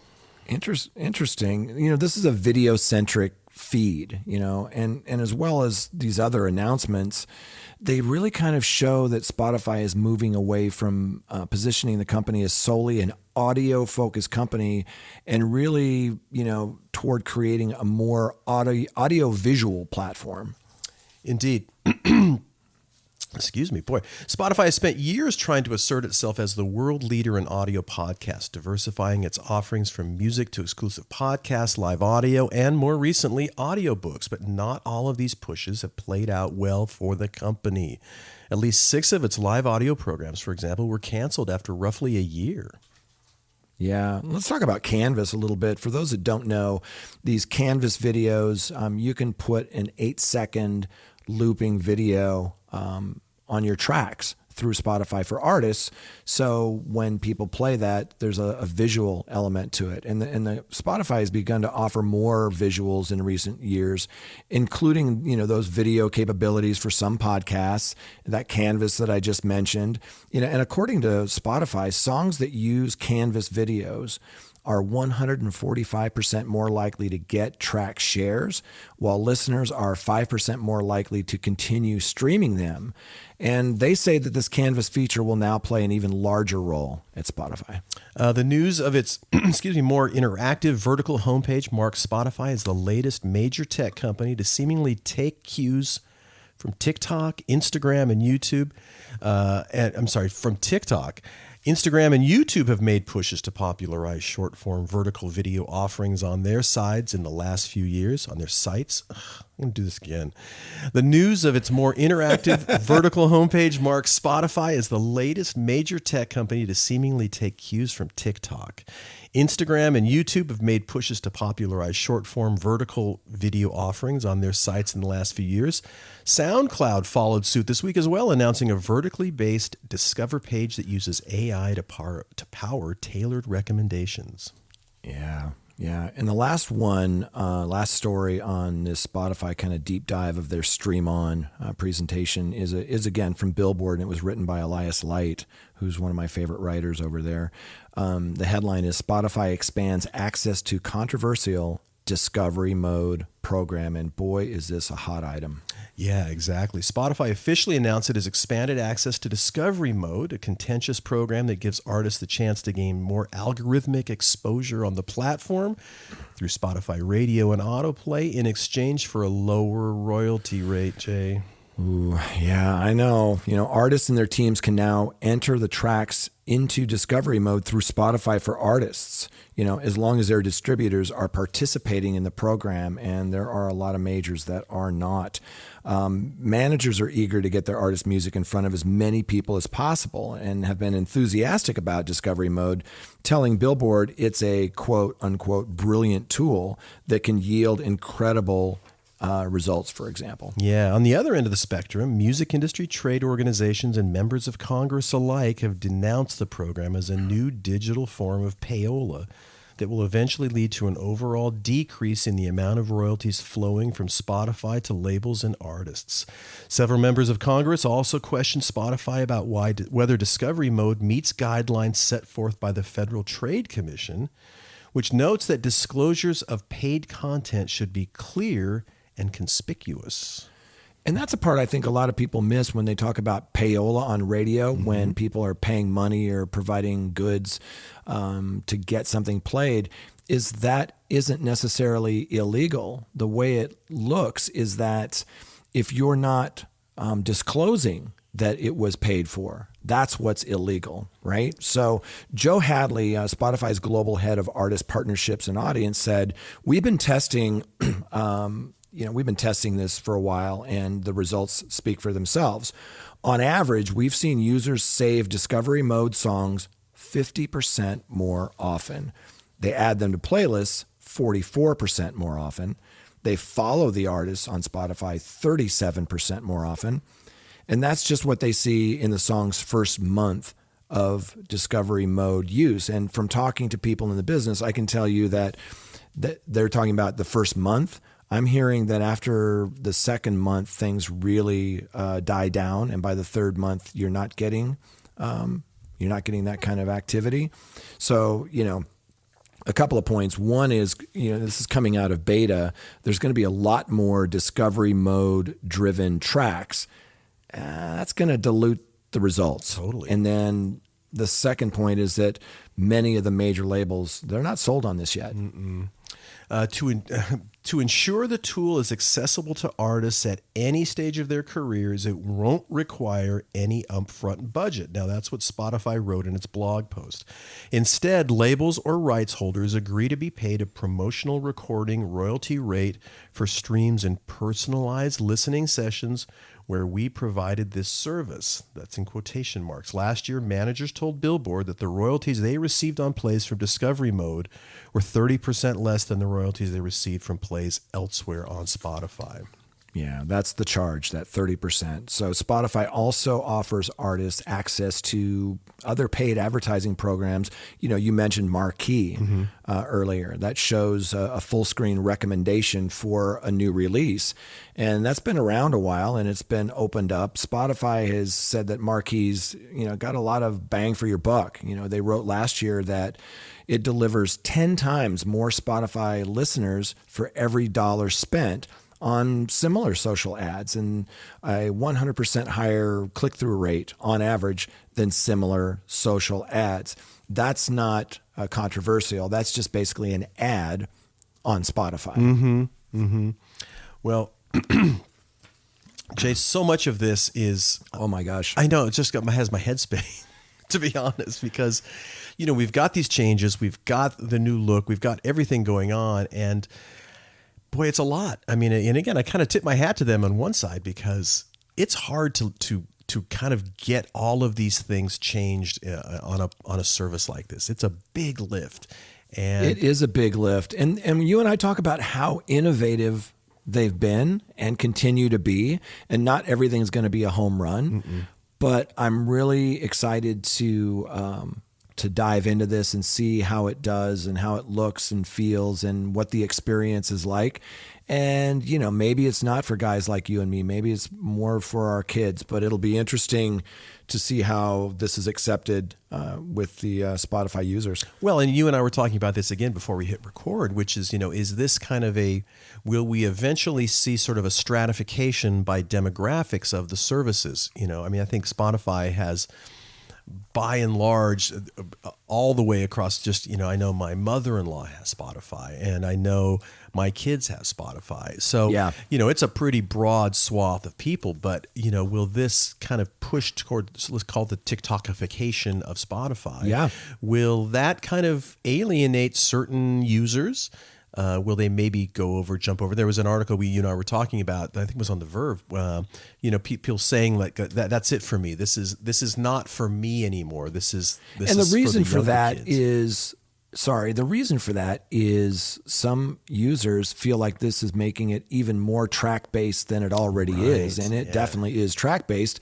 Interesting. This is a video-centric feed, and as well as these other announcements, they really kind of show that Spotify is moving away from positioning the company as solely an audio-focused company and really, toward creating a more audio-visual platform. Indeed. Excuse me, boy. Spotify has spent years trying to assert itself as the world leader in audio podcasts, diversifying its offerings from music to exclusive podcasts, live audio, and more recently, audiobooks. But not all of these pushes have played out well for the company. At least 6 of its live audio programs, for example, were canceled after roughly a year. Yeah, let's talk about Canvas a little bit. For those that don't know, these Canvas videos, you can put an 8-second looping video on your tracks through Spotify for artists. So when people play that, there's a visual element to it. And the Spotify has begun to offer more visuals in recent years, including, those video capabilities for some podcasts, that Canvas that I just mentioned. And according to Spotify, songs that use Canvas videos are 145% more likely to get track shares, while listeners are 5% more likely to continue streaming them. And they say that this Canvas feature will now play an even larger role at Spotify. The news of its more interactive vertical homepage marks Spotify as the latest major tech company to seemingly take cues from TikTok, Instagram, and YouTube. From TikTok. Instagram and YouTube have made pushes to popularize short-form vertical video offerings on their sides in the last few years, on their sites. I'm going to do this again. The news of its more interactive vertical homepage marks Spotify as the latest major tech company to seemingly take cues from TikTok. Instagram and YouTube have made pushes to popularize short-form vertical video offerings on their sites in the last few years. SoundCloud followed suit this week as well, announcing a vertically based Discover page that uses AI to power tailored recommendations. Yeah. And the last story on this Spotify kind of deep dive of their Stream On presentation is again from Billboard, and it was written by Elias Light, who's one of my favorite writers over there. The headline is Spotify expands access to controversial Discovery Mode program, and boy, is this a hot item. Yeah, exactly. Spotify officially announced it has expanded access to Discovery Mode, a contentious program that gives artists the chance to gain more algorithmic exposure on the platform through Spotify Radio and Autoplay in exchange for a lower royalty rate, Jay. Ooh, yeah, I know. Artists and their teams can now enter the tracks into Discovery Mode through Spotify for Artists, as long as their distributors are participating in the program, and there are a lot of majors that are not. Managers are eager to get their artist music in front of as many people as possible and have been enthusiastic about Discovery Mode, telling Billboard it's a quote-unquote brilliant tool that can yield incredible results, for example. Yeah. On the other end of the spectrum, music industry, trade organizations, and members of Congress alike have denounced the program as a new digital form of payola that will eventually lead to an overall decrease in the amount of royalties flowing from Spotify to labels and artists. Several members of Congress also questioned Spotify about whether Discovery Mode meets guidelines set forth by the Federal Trade Commission, which notes that disclosures of paid content should be clear and conspicuous. And that's a part I think a lot of people miss when they talk about payola on radio, when people are paying money or providing goods to get something played, is that isn't necessarily illegal. The way it looks is that if you're not disclosing that it was paid for, that's what's illegal, right? So Joe Hadley, Spotify's global head of artist partnerships and audience, said, we've been testing this for a while, and the results speak for themselves. On average, we've seen users save Discovery Mode songs 50% more often. They add them to playlists 44% more often. They follow the artists on Spotify 37% more often. And that's just what they see in the song's first month of Discovery Mode use. And from talking to people in the business, I can tell you that they're talking about the first month. I'm hearing that after the second month, things really die down, and by the third month, you're not getting that kind of activity. So, a couple of points. One is, this is coming out of beta. There's going to be a lot more Discovery Mode driven tracks. That's going to dilute the results. Totally. And then the second point is that many of the major labels, they're not sold on this yet. To ensure the tool is accessible to artists at any stage of their careers, it won't require any upfront budget. Now, that's what Spotify wrote in its blog post. Instead, labels or rights holders agree to be paid a promotional recording royalty rate for streams in personalized listening sessions where we provided this service. That's in quotation marks. Last year, managers told Billboard that the royalties they received on plays from Discovery Mode were 30% less than the royalties they received from plays elsewhere on Spotify. Yeah, that's the charge, that 30%. So Spotify also offers artists access to other paid advertising programs. You know, you mentioned Marquee earlier. That shows a full screen recommendation for a new release. And that's been around a while and it's been opened up. Spotify has said that Marquee's, got a lot of bang for your buck. They wrote last year that it delivers 10 times more Spotify listeners for every dollar spent on similar social ads and a 100% higher click-through rate on average than similar social ads. That's not controversial. That's just basically an ad on Spotify. Well, Jay, so much of this is... Oh my gosh. I know, it just has my head spinning, to be honest, because, we've got these changes, we've got the new look, we've got everything going on, and boy, it's a lot. I mean, and again, I kind of tip my hat to them on one side because it's hard to kind of get all of these things changed on a service like this. It's a big lift. And it is a big lift. And you and I talk about how innovative they've been and continue to be, and not everything's going to be a home run, but I'm really excited to dive into this and see how it does and how it looks and feels and what the experience is like. And, maybe it's not for guys like you and me. Maybe it's more for our kids, but it'll be interesting to see how this is accepted with the Spotify users. Well, and you and I were talking about this again before we hit record, which is, is this kind of will we eventually see sort of a stratification by demographics of the services? I think Spotify has, by and large, all the way across, just, I know my mother-in-law has Spotify and I know my kids have Spotify. So, yeah. It's a pretty broad swath of people, but, will this kind of push toward, let's call it the TikTokification of Spotify? Yeah. Will that kind of alienate certain users? Will they maybe jump over? There was an article you and I were talking about, I think it was on The Verve, people saying like, that's it for me. This is not for me anymore. This is the reason for that kids. The reason for that is some users feel like this is making it even more track-based than it already is. And it definitely is track-based.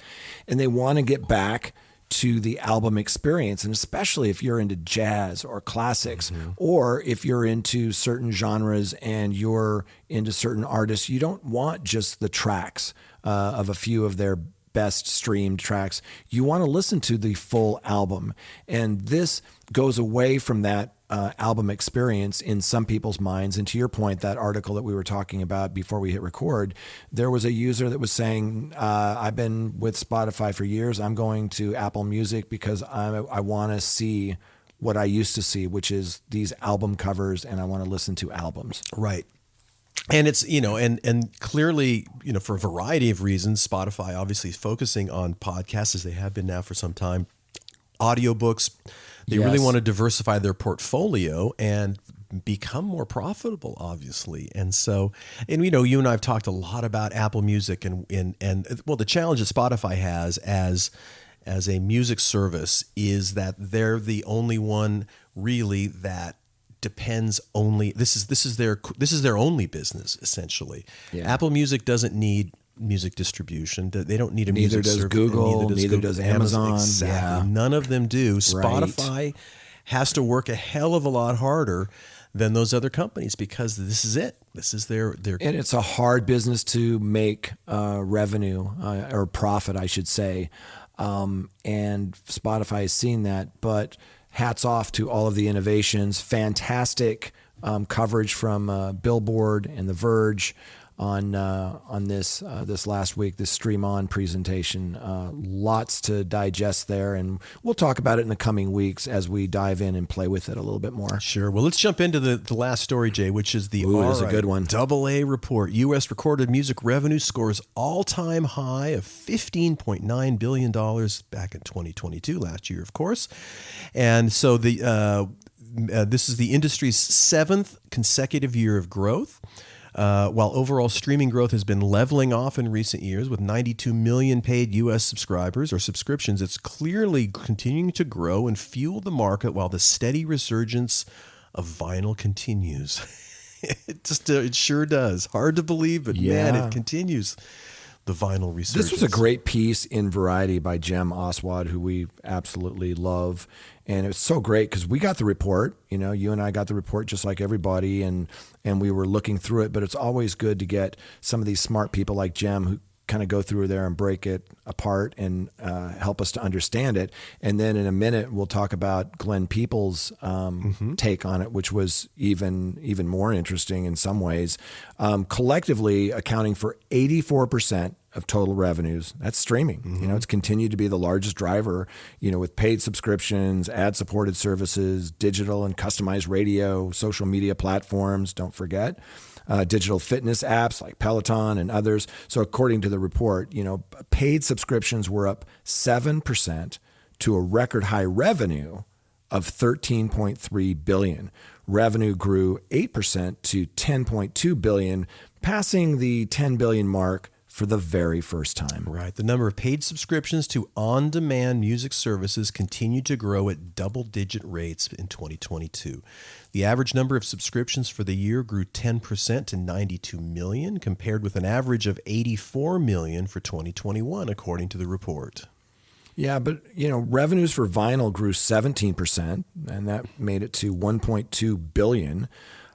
And they want to get back to the album experience. And especially if you're into jazz or classics, or if you're into certain genres and you're into certain artists, you don't want just the tracks of a few of their best streamed tracks. You want to listen to the full album. And this goes away from that album experience in some people's minds. And to your point, that article that we were talking about before we hit record, there was a user that was saying, I've been with Spotify for years. I'm going to Apple Music because I want to see what I used to see, which is these album covers, and I want to listen to albums. Right. And it's, and clearly, for a variety of reasons, Spotify obviously is focusing on podcasts as they have been now for some time, audiobooks. They really want to diversify their portfolio and become more profitable, obviously. And so, and you and I have talked a lot about Apple Music and the challenge that Spotify has as a music service is that they're the only one really that depends only, this is their only business essentially. Yeah. Apple Music doesn't need music distribution. They don't need a music service. Neither does Amazon. Exactly. Yeah. None of them do. Spotify has to work a hell of a lot harder than those other companies because this is it. This is their and it's a hard business to make revenue or profit, I should say. And Spotify has seen that, but hats off to all of the innovations. Fantastic coverage from Billboard and The Verge. on this last week, this Stream On presentation. Lots to digest there, and we'll talk about it in the coming weeks as we dive in and play with it a little bit more. Sure. Well, let's jump into the last story, Jay, which is the that's a good one. RIAA report. U.S. recorded music revenue scores all-time high of $15.9 billion back in 2022, last year, of course. And so this is the industry's 7th consecutive year of growth. While overall streaming growth has been leveling off in recent years with 92 million paid U.S. subscribers or subscriptions, it's clearly continuing to grow and fuel the market while the steady resurgence of vinyl continues. It sure does. Hard to believe, but man, it continues. The vinyl resurgence. This was a great piece in Variety by Jem Oswald, who we absolutely love. And it was so great because we got the report, you and I got the report just like everybody, and we were looking through it. But it's always good to get some of these smart people like Jem who kind of go through there and break it apart and help us to understand it. And then in a minute, we'll talk about Glenn Peoples' take on it, which was even more interesting in some ways. Collectively accounting for 84% of total revenues. That's streaming. It's continued to be the largest driver, with paid subscriptions, ad-supported services, digital and customized radio, social media platforms, don't forget. Digital fitness apps like Peloton and others. So according to the report, paid subscriptions were up 7% to a record high revenue of $13.3 billion. Revenue grew 8% to $10.2 billion, passing the $10 billion mark for the very first time. Right. The number of paid subscriptions to on-demand music services continued to grow at double-digit rates in 2022. The average number of subscriptions for the year grew 10% to 92 million, compared with an average of 84 million for 2021, according to the report. Yeah, but, revenues for vinyl grew 17%, and that made it to $1.2 billion.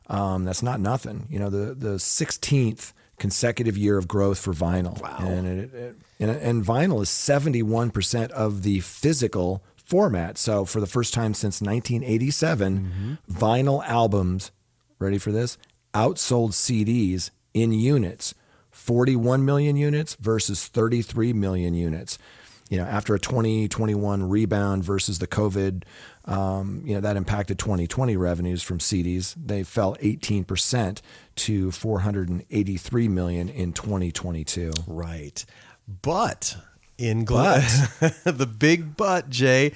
That's not nothing. The 16th consecutive year of growth for vinyl. Wow. And vinyl is 71% of the physical format. So for the first time since 1987, vinyl albums, ready for this, outsold CDs in units, 41 million units versus 33 million units. After a 2021 rebound versus the COVID, that impacted 2020 revenues from CDs. They fell 18% to 483 million in 2022. Right. But the big but, Jay,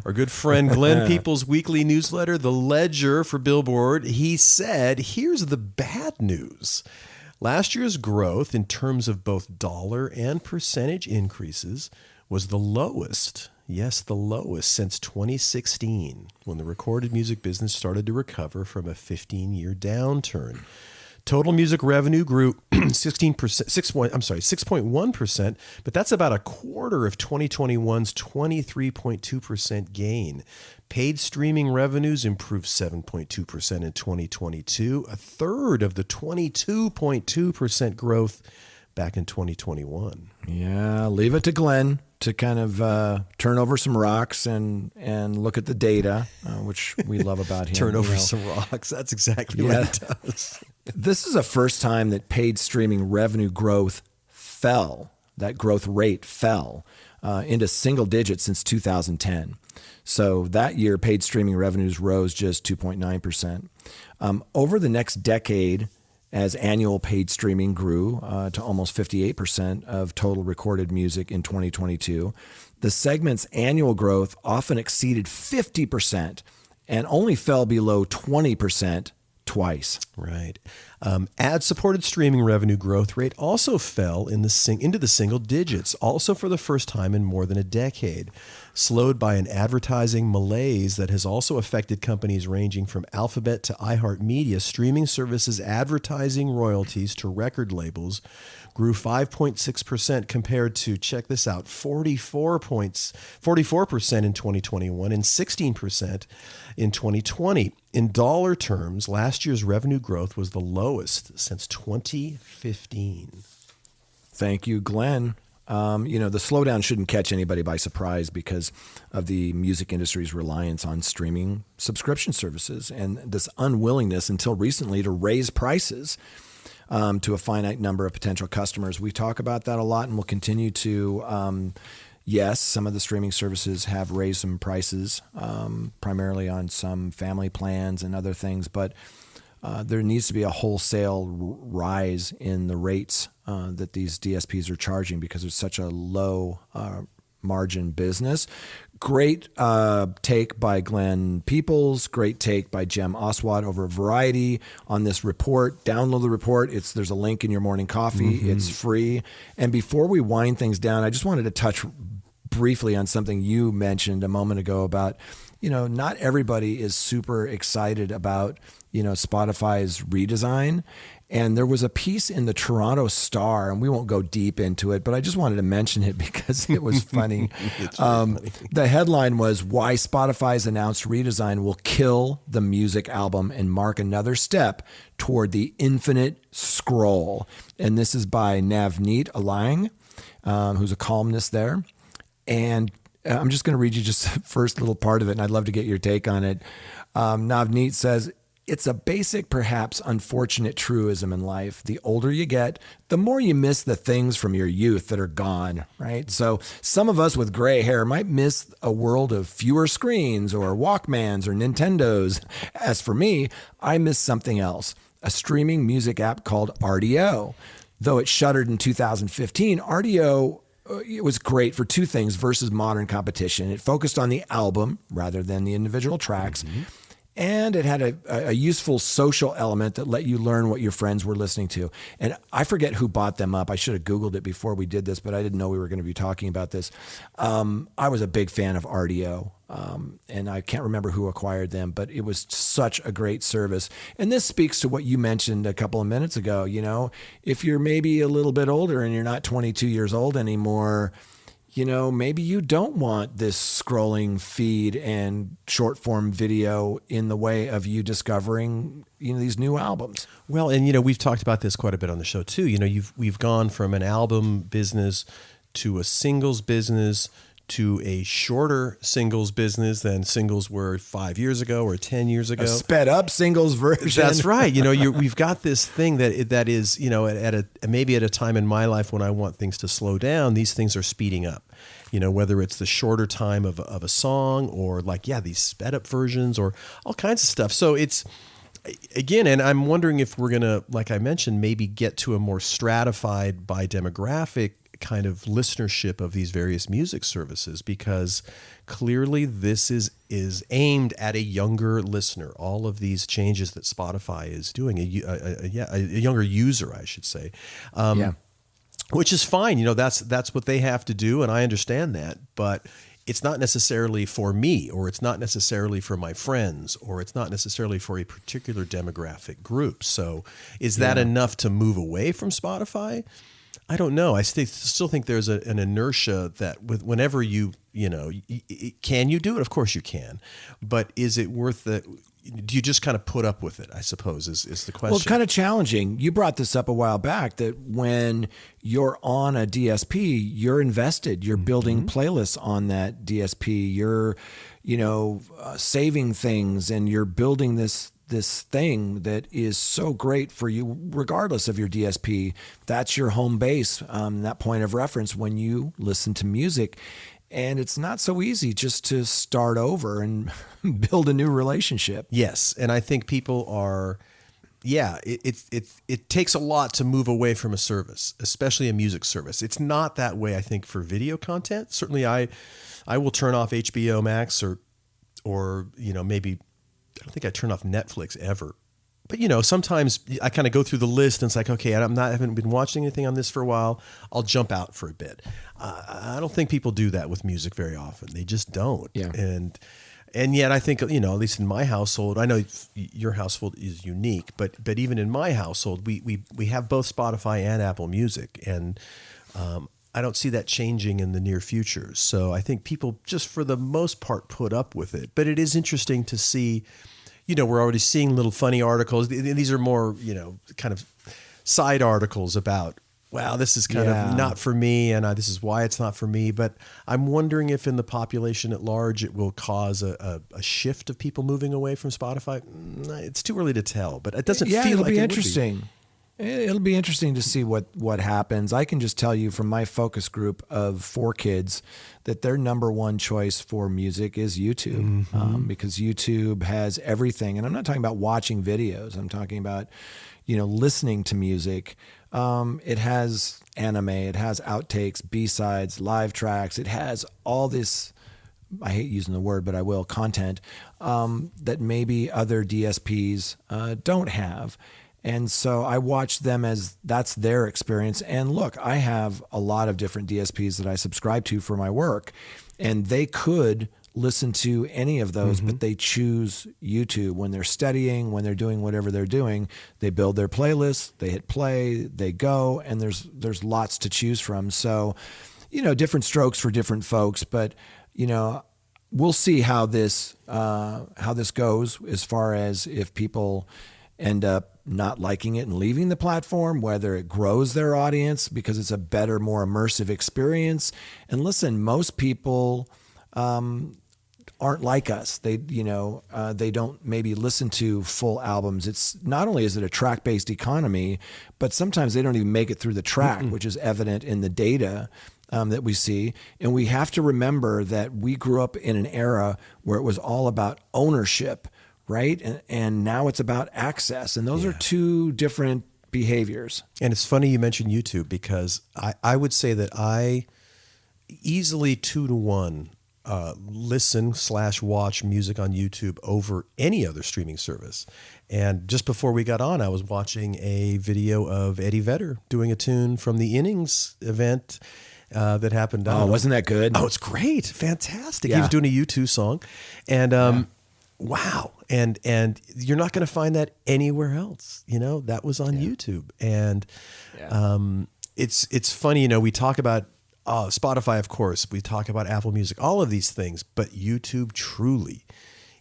our good friend Glenn Peoples' weekly newsletter, The Ledger for Billboard, he said, here's the bad news. Last year's growth in terms of both dollar and percentage increases was the lowest, the lowest since 2016, when the recorded music business started to recover from a 15-year downturn. Total music revenue grew 6.1%, but that's about a quarter of 2021's 23.2% gain. Paid streaming revenues improved 7.2% in 2022, a third of the 22.2% growth back in 2021. Yeah, leave it to Glenn to kind of turn over some rocks and look at the data, which we love about him. Turn over some rocks. That's exactly what he does. This is the first time that paid streaming revenue growth fell. That growth rate fell into single digits since 2010. So that year, paid streaming revenues rose just 2.9%. Over the next decade, as annual paid streaming grew to almost 58% of total recorded music in 2022, the segment's annual growth often exceeded 50% and only fell below 20% twice. Right. Ad-supported streaming revenue growth rate also fell into the single digits, also for the first time in more than a decade, slowed by an advertising malaise that has also affected companies ranging from Alphabet to iHeartMedia. Streaming services advertising royalties to record labels grew 5.6% compared to, check this out, 44% in 2021 and 16% in 2020. In dollar terms, last year's revenue growth was the lowest since 2015. Thank you, Glenn. The slowdown shouldn't catch anybody by surprise because of the music industry's reliance on streaming subscription services and this unwillingness until recently to raise prices. to a finite number of potential customers. We talk about that a lot, and we'll continue to. Yes, some of the streaming services have raised some prices, primarily on some family plans and other things, but there needs to be a wholesale rise in the rates that these DSPs are charging because it's such a low margin business. Great take by Glenn Peoples. Great take by Jem Oswald over Variety on this report. Download the report. There's a link in your morning coffee. Mm-hmm. It's free. And before we wind things down, I just wanted to touch briefly on something you mentioned a moment ago about, not everybody is super excited about, Spotify's redesign. And there was a piece in the Toronto Star, and we won't go deep into it, but I just wanted to mention it because it was funny. Funny. The headline was, "Why Spotify's announced redesign will kill the music album and mark another step toward the infinite scroll." And this is by Navneet Alang, who's a columnist there. And I'm just going to read you just the first little part of it, and I'd love to get your take on it. Navneet says, "It's a basic, perhaps unfortunate truism in life. The older you get, the more you miss the things from your youth that are gone," right? So some of us with gray hair might miss a world of fewer screens or Walkmans or Nintendos. As for me, I miss something else, a streaming music app called RDO. Though it shuttered in 2015, RDO it was great for two things versus modern competition. It focused on the album rather than the individual tracks. Mm-hmm. And it had a useful social element that let you learn what your friends were listening to. And I forget who bought them up. I should have Googled it before we did this, but I didn't know we were going to be talking about this. I was a big fan of RDO, and I can't remember who acquired them, but it was such a great service. And this speaks to what you mentioned a couple of minutes ago. If you're maybe a little bit older and you're not 22 years old anymore, maybe you don't want this scrolling feed and short form video in the way of you discovering, these new albums. Well, and, we've talked about this quite a bit on the show too. We've gone from an album business to a singles business to a shorter singles business than singles were 5 years ago or 10 years ago. A sped up singles version. That's right. We've got this thing that is, maybe at a time in my life when I want things to slow down, these things are speeding up. Whether it's the shorter time of a song or these sped up versions or all kinds of stuff. So it's, again, and I'm wondering if we're going to, like I mentioned, maybe get to a more stratified by demographic kind of listenership of these various music services, because clearly this is aimed at a younger listener. All of these changes that Spotify is doing, a younger user, I should say, which is fine. That's what they have to do, and I understand that, but it's not necessarily for me, or it's not necessarily for my friends, or it's not necessarily for a particular demographic group. So is that enough to move away from Spotify? I don't know. I still think there's an inertia that whenever can you do it? Of course you can. But is it worth it? Do you just kind of put up with it, I suppose, is the question. Well, it's kind of challenging. You brought this up a while back that when you're on a DSP, you're invested. You're building playlists on that DSP. You're, saving things, and you're building this thing that is so great for you, regardless of your DSP. That's your home base, that point of reference when you listen to music. And it's not so easy just to start over and build a new relationship. Yes, and I think people are, it takes a lot to move away from a service, especially a music service. It's not that way, I think, for video content. Certainly, I will turn off HBO Max or maybe. I don't think I turn off Netflix ever. But, sometimes I kind of go through the list and it's like, okay, I haven't been watching anything on this for a while. I'll jump out for a bit. I don't think people do that with music very often. They just don't. Yeah. And yet I think, at least in my household, I know your household is unique, but even in my household, we have both Spotify and Apple Music. And I don't see that changing in the near future. So I think people just for the most part put up with it. But it is interesting to see, we're already seeing little funny articles. These are more, kind of side articles about, wow, this is kind of not for me, and this is why it's not for me. But I'm wondering if in the population at large it will cause a shift of people moving away from Spotify. It's too early to tell, but it doesn't feel it'll like be it interesting. Would be. It'll be interesting to see what happens. I can just tell you from my focus group of 4 kids that their number one choice for music is YouTube, because YouTube has everything. And I'm not talking about watching videos. I'm talking about, listening to music. It has anime, it has outtakes, B-sides, live tracks. It has all this, I hate using the word, but I will, content that maybe other DSPs don't have. And so I watch them as that's their experience. And look, I have a lot of different DSPs that I subscribe to for my work, and they could listen to any of those, but they choose YouTube when they're studying, when they're doing whatever they're doing. They build their playlists, they hit play, they go, and there's lots to choose from. So, different strokes for different folks, but we'll see how this goes as far as if people end up not liking it and leaving the platform, whether it grows their audience because it's a better, more immersive experience. And listen, most people aren't like us. They don't maybe listen to full albums. It's not only is it a track-based economy, but sometimes they don't even make it through the track, which is evident in the data that we see. And we have to remember that we grew up in an era where it was all about ownership, right? And now it's about access. And those are two different behaviors. And it's funny you mentioned YouTube, because I would say that I easily 2-to-1 listen/watch music on YouTube over any other streaming service. And just before we got on, I was watching a video of Eddie Vedder doing a tune from the Innings event that happened. Oh, wasn't that good? Oh, it's great. Fantastic. Yeah. He was doing a U2 song. And wow. And you're not going to find that anywhere else. That was on YouTube. And it's funny, we talk about Spotify, of course, we talk about Apple Music, all of these things, but YouTube truly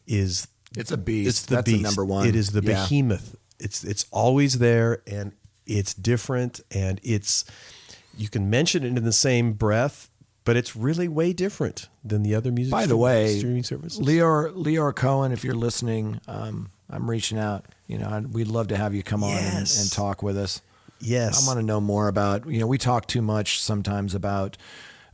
is... It's a beast. It's the That's beast. The number one. It is the behemoth. It's always there, and it's different, and you can mention it in the same breath, but it's really way different than the other music streaming services. Leor Cohen, if you're listening, I'm reaching out. We'd love to have you come on and talk with us. Yes. I want to know more about, we talk too much sometimes about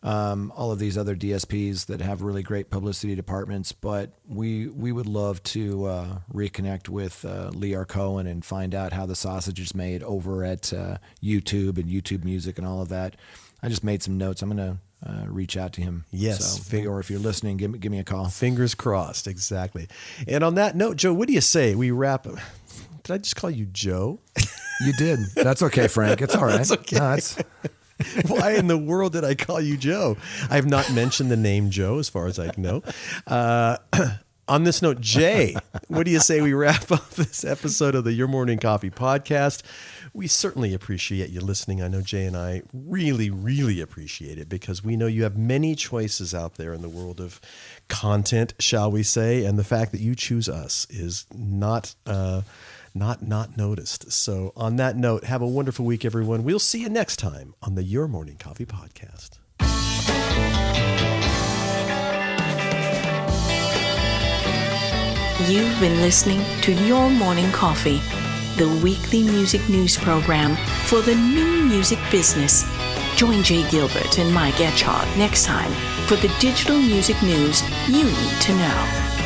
all of these other DSPs that have really great publicity departments, but we would love to reconnect with Leor Cohen and find out how the sausage is made over at YouTube and YouTube Music and all of that. I just made some notes. I'm going to reach out to him. Yes. So, or if you're listening, give me a call. Fingers crossed. Exactly. And on that note, Joe, what do you say we wrap? Did I just call you Joe? You did. That's okay, Frank. It's all right. That's okay. No, Why in the world did I call you Joe? I have not mentioned the name Joe as far as I know. On this note, Jay, what do you say we wrap up this episode of the Your Morning Coffee podcast? We certainly appreciate you listening. I know Jay and I really, really appreciate it, because we know you have many choices out there in the world of content, shall we say, and the fact that you choose us is not noticed. So on that note, have a wonderful week, everyone. We'll see you next time on the Your Morning Coffee podcast. You've been listening to Your Morning Coffee, the weekly music news program for the new music business. Join Jay Gilbert and Mike Etchart next time for the digital music news you need to know.